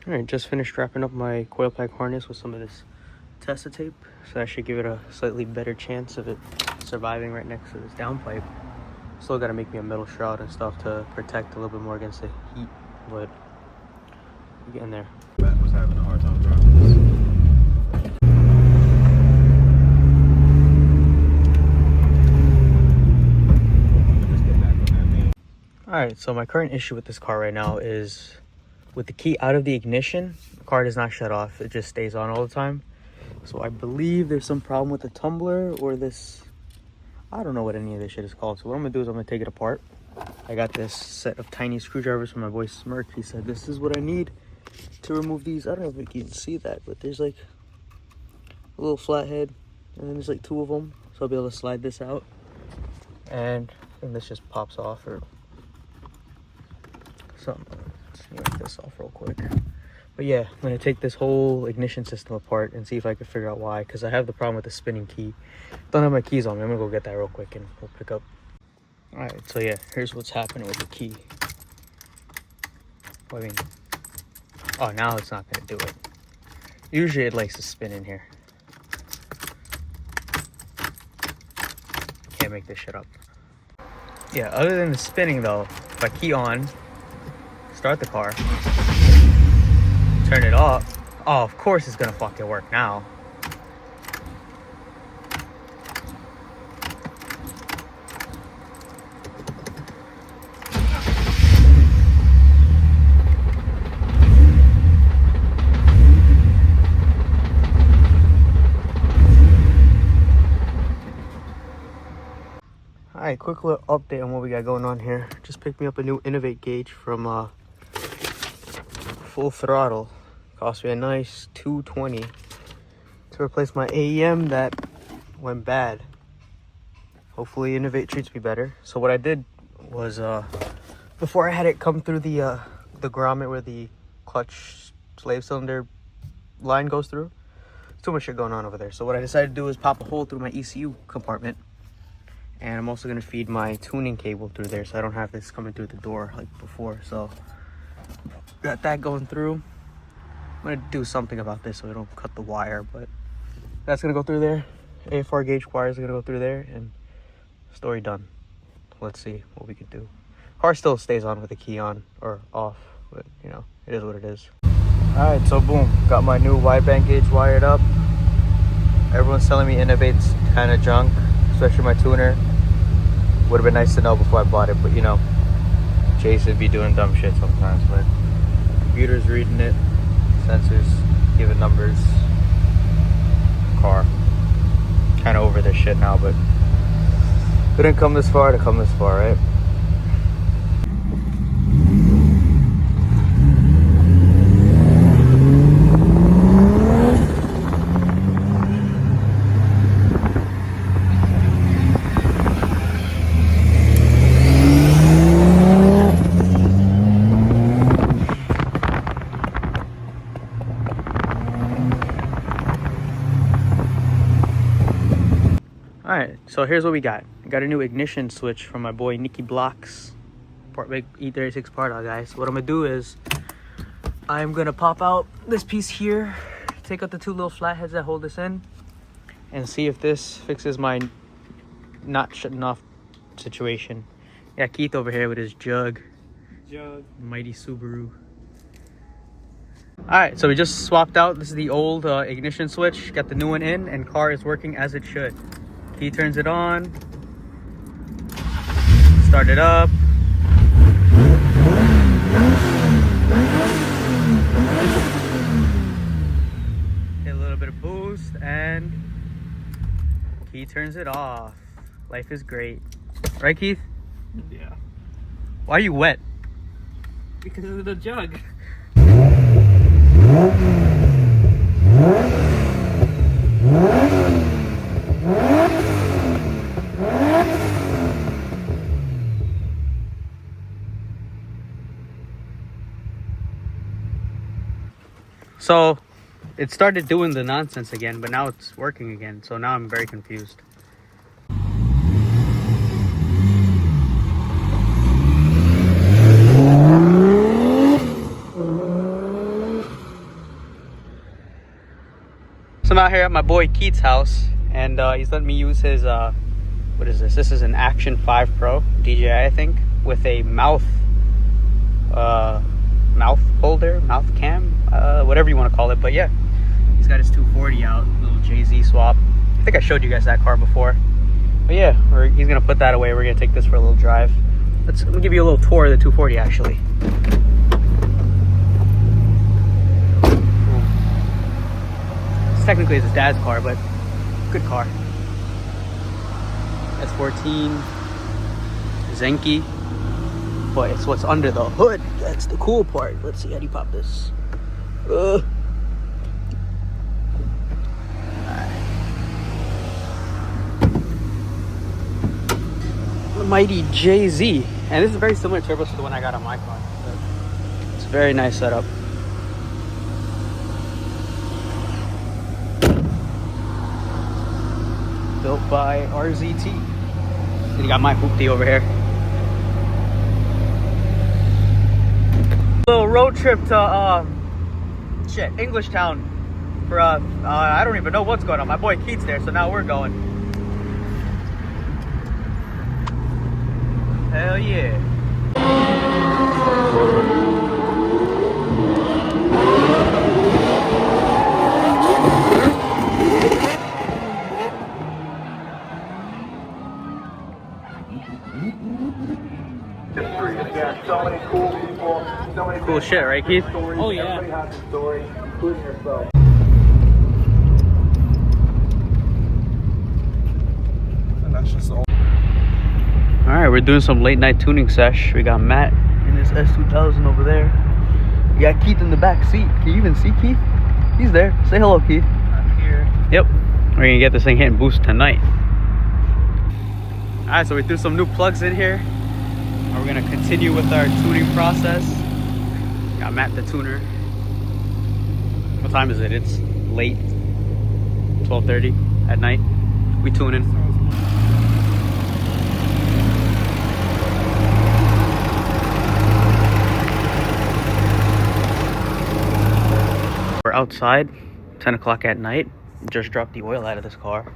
Alright, just finished wrapping up my coil pack harness with some of this Tessa tape. So that should give it a slightly better chance of it surviving right next to this downpipe. Still gotta make me a metal shroud and stuff to protect a little bit more against the heat, but we're getting there. Matt was having a hard time driving this. Alright, so my current issue with this car right now is with the key out of the ignition, the car does not shut off. It just stays on all the time. So I believe there's some problem with the tumbler or this, I don't know what any of this shit is called. So what I'm gonna do is I'm gonna take it apart. I got this set of tiny screwdrivers from my boy Smirk. He said this is what I need to remove these. I don't know if you can see that, but there's like a little flathead and then there's like 2 of them. So I'll be able to slide this out and then this just pops off or something. Let's yank this off real quick. But yeah, I'm gonna take this whole ignition system apart and see if I can figure out why, because I have the problem with the spinning key. Don't have my keys on me. I'm gonna go get that real quick and we'll pick up. All right, so yeah, here's what's happening with the key. I mean, oh, now it's not gonna do it. Usually it likes to spin in here. Can't make this shit up. Yeah, other than the spinning though, if I key on, start the car, turn it off. Oh, of course it's gonna fucking work now. Alright, quick little update on what we got going on here. Just picked me up a new Innovate gauge from Full Throttle. Cost me a nice $220 to replace my AEM that went bad. Hopefully Innovate treats me better. So what I did was before I had it come through the grommet where the clutch slave cylinder line goes through, there's too much shit going on over there. So what I decided to do is pop a hole through my ECU compartment. And I'm also going to feed my tuning cable through there so I don't have this coming through the door like before. So got that going through. I'm going to do something about this so I don't cut the wire, but that's going to go through there. AFR gauge wire is going to go through there and story done. Let's see what we can do. Car still stays on with the key on or off, but you know, it is what it is. All right, so boom, got my new wideband gauge wired up. Everyone's telling me Innovate's kind of junk, especially my tuner. Would have been nice to know before I bought it, but you know, Jason be doing dumb shit sometimes. But computer's reading it, sensors giving numbers. Car kind of over this shit now, but couldn't come this far to come this far, right? Alright, so here's what we got. I got a new ignition switch from my boy Nicky Blocks. Big E36 part out, guys. What I'm gonna do is I'm gonna pop out this piece here, take out the 2 little flatheads that hold this in, and see if this fixes my not shutting off situation. Got Keith over here with his jug. Mighty Subaru. Alright, so we just swapped out. This is the old ignition switch. Got the new one in, and car is working as it should. He turns it on, start it up. Hit a little bit of boost and he turns it off. Life is great. Right, Keith? Yeah. Why are you wet? Because of the jug. So it started doing the nonsense again, but now it's working again. So now I'm very confused. I'm out here at my boy Keith's house, and he's letting me use his what is this? This is an Action 5 Pro DJI, I think, with a mouth holder, mouth cam, whatever you want to call it. But yeah, he's got his 240 out, little Jay-Z swap. I think I showed you guys that car before. But yeah, he's gonna put that away. We're gonna take this for a little drive. Let me give you a little tour of the 240 actually. Technically it's his dad's car, but good car. S14 Zenki, but it's what's under the hood. That's the cool part. Let's see, how do you pop this? Alright. The mighty Jay-Z, and this is very similar turbos to the one I got on my car. It's a very nice setup. Built by RZT. And you got my hoopty over here. Little road trip to English Town for I don't even know what's going on. My boy Keith's there, so now we're going. Hell yeah. Yeah, so many cool people, so many Cool shit, right, Keith? stories. Oh, yeah. Everybody has a story, including yourself. And that's just all. Alright, we're doing some late night tuning sesh. We got Matt in his S2000 over there. We got Keith in the back seat. Can you even see Keith? He's there. Say hello, Keith. I'm here. Yep. We're gonna get this thing hitting boost tonight. Alright, so we threw some new plugs in here. And we're gonna continue with our tuning process. Got Matt the tuner. What time is it? It's late. 12:30 at night. We tuning. We're outside, 10 o'clock at night. Just dropped the oil out of this car.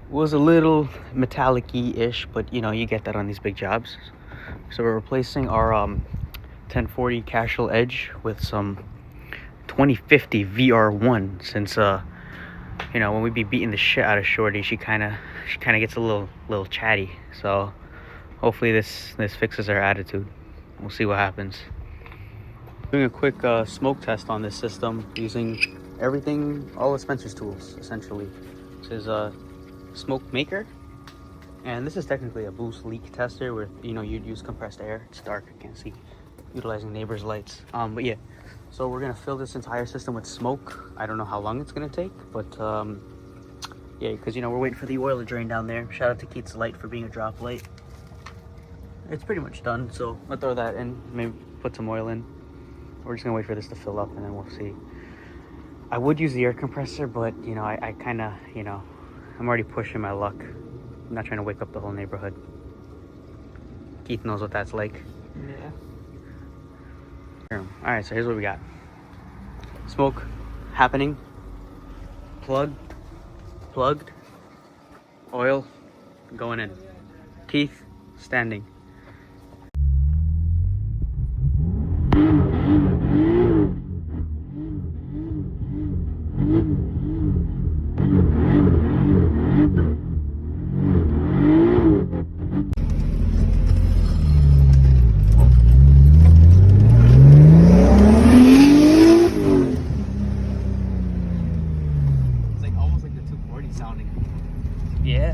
Was a little metallic-y-ish, but you know, you get that on these big jobs. So we're replacing our 1040 Casual Edge with some 2050 VR1, since you know, when we be beating the shit out of Shorty, she kind of gets a little chatty. So hopefully this fixes her attitude. We'll see what happens. Doing a quick smoke test on this system using everything, all of Spencer's tools essentially. This is a smoke maker, and this is technically a boost leak tester where, you know, you'd use compressed air. It's dark, I can't see, utilizing neighbors' lights. But yeah, so we're gonna fill this entire system with smoke. I don't know how long it's gonna take, but yeah, because, you know, we're waiting for the oil to drain down there. Shout out to Keith's light for being a drop light. It's pretty much done, so I'll throw that in, maybe put some oil in. We're just gonna wait for this to fill up and then we'll see. I would use the air compressor, but you know, I kind of, you know, I'm already pushing my luck. I'm not trying to wake up the whole neighborhood. Keith knows what that's like. Yeah. All right, so here's what we got. Smoke happening. Plugged. Oil going in. Keith standing. Yeah.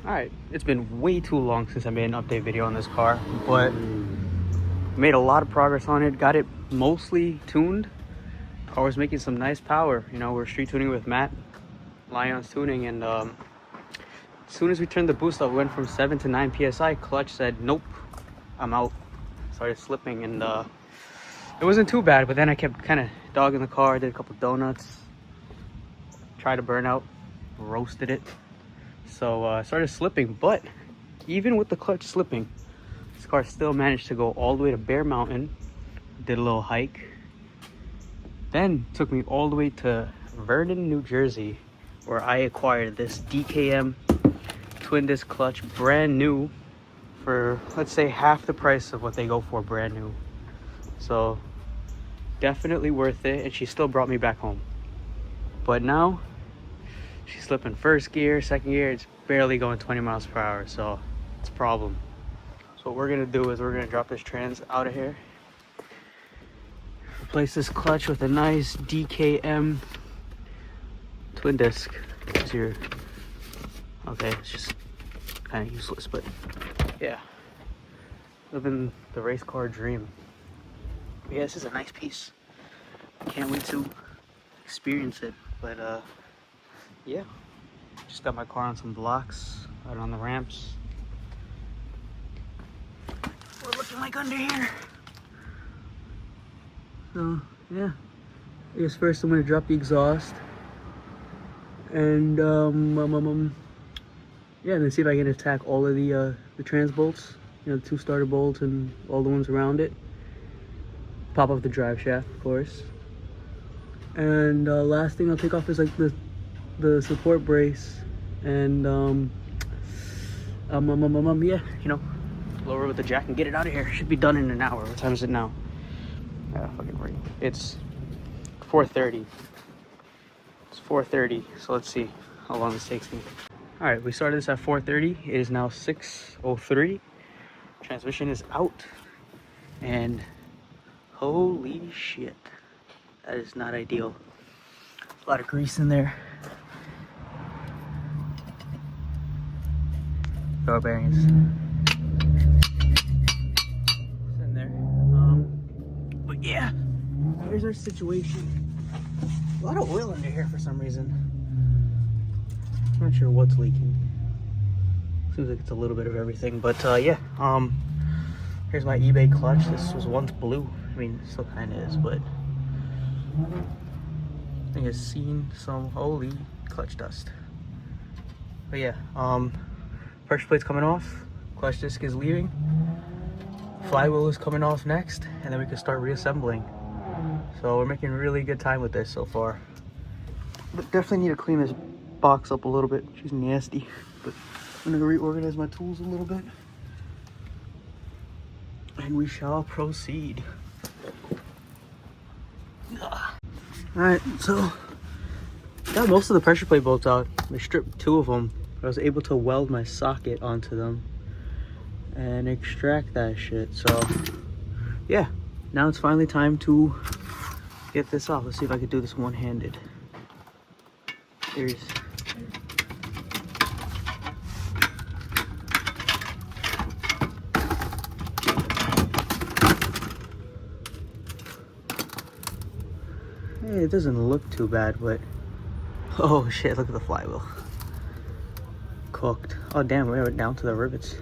Alright, it's been way too long since I made an update video on this car, but made a lot of progress on it, got it mostly tuned. Car was making some nice power. You know, we're street tuning with Matt, Lion's tuning, and as soon as we turned the boost up, we went from 7 to 9 psi. Clutch said, nope, I'm out. Started slipping, and it wasn't too bad, but then I kept kind of dog in the car, did a couple donuts, tried to burn out, roasted it. So I started slipping, but even with the clutch slipping, this car still managed to go all the way to Bear Mountain, did a little hike, then took me all the way to Vernon, New Jersey, where I acquired this DKM twin disc clutch, brand new, for let's say half the price of what they go for brand new. So definitely worth it, and she still brought me back home. But now she's slipping first gear, second gear, it's barely going 20 miles per hour, so it's a problem. So what we're gonna do is we're gonna drop this trans out of here, replace this clutch with a nice DKM twin disc. It's your, okay, it's just kind of useless, but yeah, living the race car dream. But yeah, this is a nice piece. Can't wait to experience it. But yeah, just got my car on some blocks out on the ramps. We're looking like under here. So yeah, I guess first I'm gonna drop the exhaust, and yeah, and then see if I can attack all of the trans bolts, you know, the 2 starter bolts and all the ones around it. Pop off the drive shaft, of course. And last thing I'll take off is like the support brace, and yeah, you know, lower with the jack and get it out of here. Should be done in an hour. What time is it now? Fucking ring. It's 4:30. It's 4:30. So let's see how long this takes me. All right, we started this at 4:30. It is now 6:03. Transmission is out, and holy shit, that is not ideal. A lot of grease in there. Door bearings. It's in there. But yeah, here's our situation. A lot of oil under here for some reason. I'm not sure what's leaking. Seems like it's a little bit of everything, but yeah. Here's my eBay clutch. This was once blue. I mean, it still kind of is, but I think it's seen some holy clutch dust. But yeah, pressure plate's coming off. Clutch disc is leaving. Flywheel is coming off next, and then we can start reassembling. So we're making really good time with this so far. But definitely need to clean this box up a little bit. She's nasty, but I'm gonna reorganize my tools a little bit, and we shall proceed. Alright, so got most of the pressure plate bolts out. I stripped 2 of them. I was able to weld my socket onto them and extract that shit. So yeah, now it's finally time to get this off. Let's see if I can do this one-handed. Here's it doesn't look too bad, but oh shit, look at the flywheel. Cooked. Oh damn, we went down to the rivets.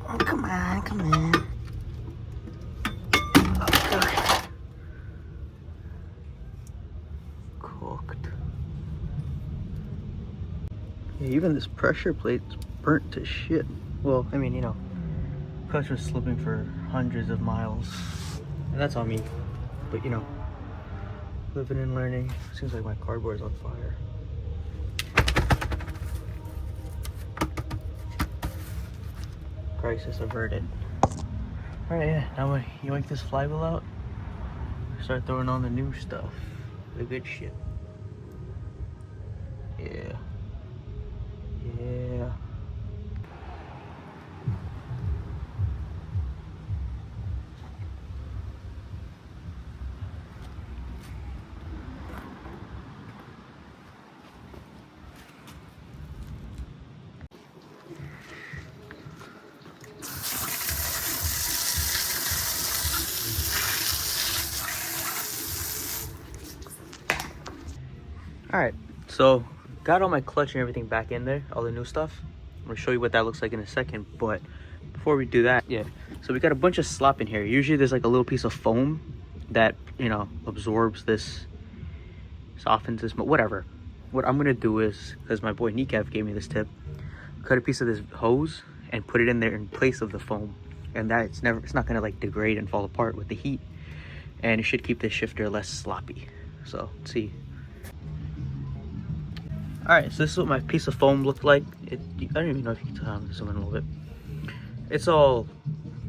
Oh, come on, come on. Okay. Cooked. Yeah, even this pressure plate's burnt to shit. Well, I mean, you know, clutch was slipping for hundreds of miles, and that's on me. But you know, living and learning. Seems like my cardboard's on fire. Crisis averted. All right, yeah. Now we yank this flywheel out. Start throwing on the new stuff, the good shit. Yeah. Yeah. All right, so got all my clutch and everything back in there, all the new stuff. I'm gonna show you what that looks like in a second, but before we do that, yeah, so we got a bunch of slop in here. Usually there's like a little piece of foam that, you know, absorbs this, softens this, but whatever. What I'm gonna do is, because my boy Nikev gave me this tip, cut a piece of this hose and put it in there in place of the foam, and that it's not gonna like degrade and fall apart with the heat, and it should keep this shifter less sloppy. So let's see. All right, so this is what my piece of foam looked like. I don't even know if you can tell. I'm zooming a little bit. It's all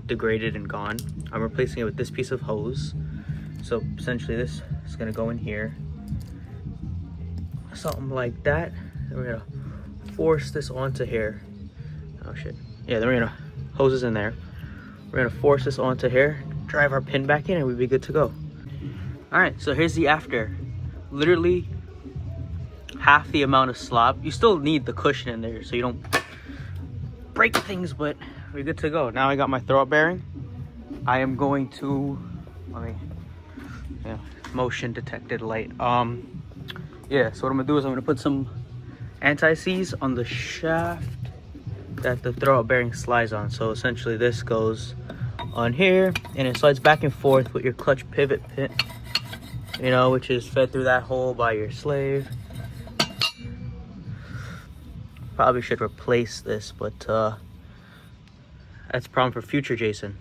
degraded and gone. I'm replacing it with this piece of hose. So essentially this is gonna go in here, something like that. Then we're gonna force this onto here. Oh shit. Yeah, then we're gonna hose this in there. We're gonna force this onto here, drive our pin back in, and we'd be good to go. All right, so here's the after. Literally half the amount of slop. You still need the cushion in there so you don't break things, but we're good to go. Now I got my throw-up bearing. I am going to, let me, yeah, motion detected light. Yeah, so what I'm gonna do is I'm gonna put some anti-seize on the shaft that the throw-up bearing slides on. So essentially this goes on here and it slides back and forth with your clutch pivot pin, you know, which is fed through that hole by your slave. Probably should replace this, but that's a problem for future Jason.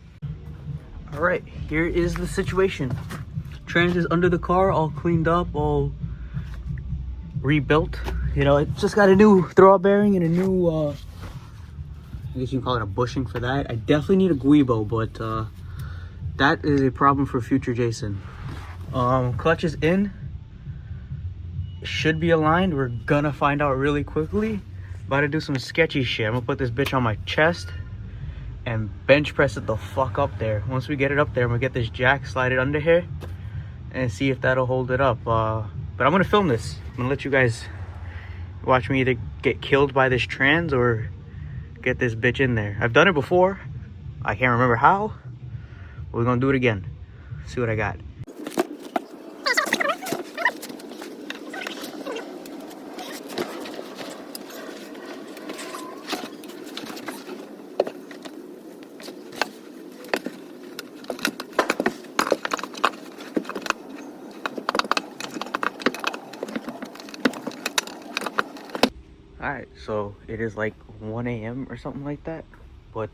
All right, here is the situation. Trans is under the car, all cleaned up, all rebuilt. You know, it just got a new throw-up bearing and a new, I guess you can call it a bushing for that. I definitely need a guibo, but that is a problem for future Jason. Clutch is in. Should be aligned. We're gonna find out really quickly. About to do some sketchy shit. I'm gonna put this bitch on my chest and bench press it the fuck up there. Once we get it up there, I'm gonna get this jack, slide it under here, and see if that'll hold it up. But I'm gonna film this. I'm gonna let you guys watch me either get killed by this trans or get this bitch in there. I've done it before. I can't remember how. We're gonna do it again. See what I got. Alright, so it is like 1 a.m. or something like that, but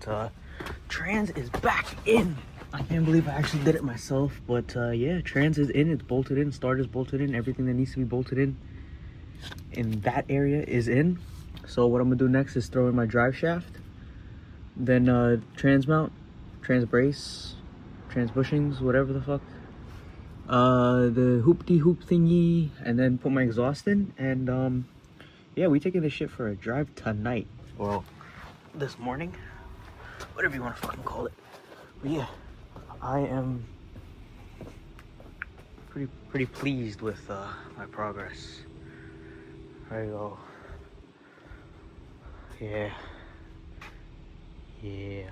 trans is back in. I can't believe I actually did it myself, but yeah, trans is in. It's bolted in, starter's bolted in, everything that needs to be bolted in that area is in. So what I'm gonna do next is throw in my drive shaft, then trans mount, trans brace, trans bushings, whatever the fuck, the hoop-de-hoop thingy, and then put my exhaust in, and yeah, we taking this shit for a drive tonight. Well, this morning. Whatever you want to fucking call it. But yeah, I am pretty pleased with my progress. There you go. Yeah. Yeah.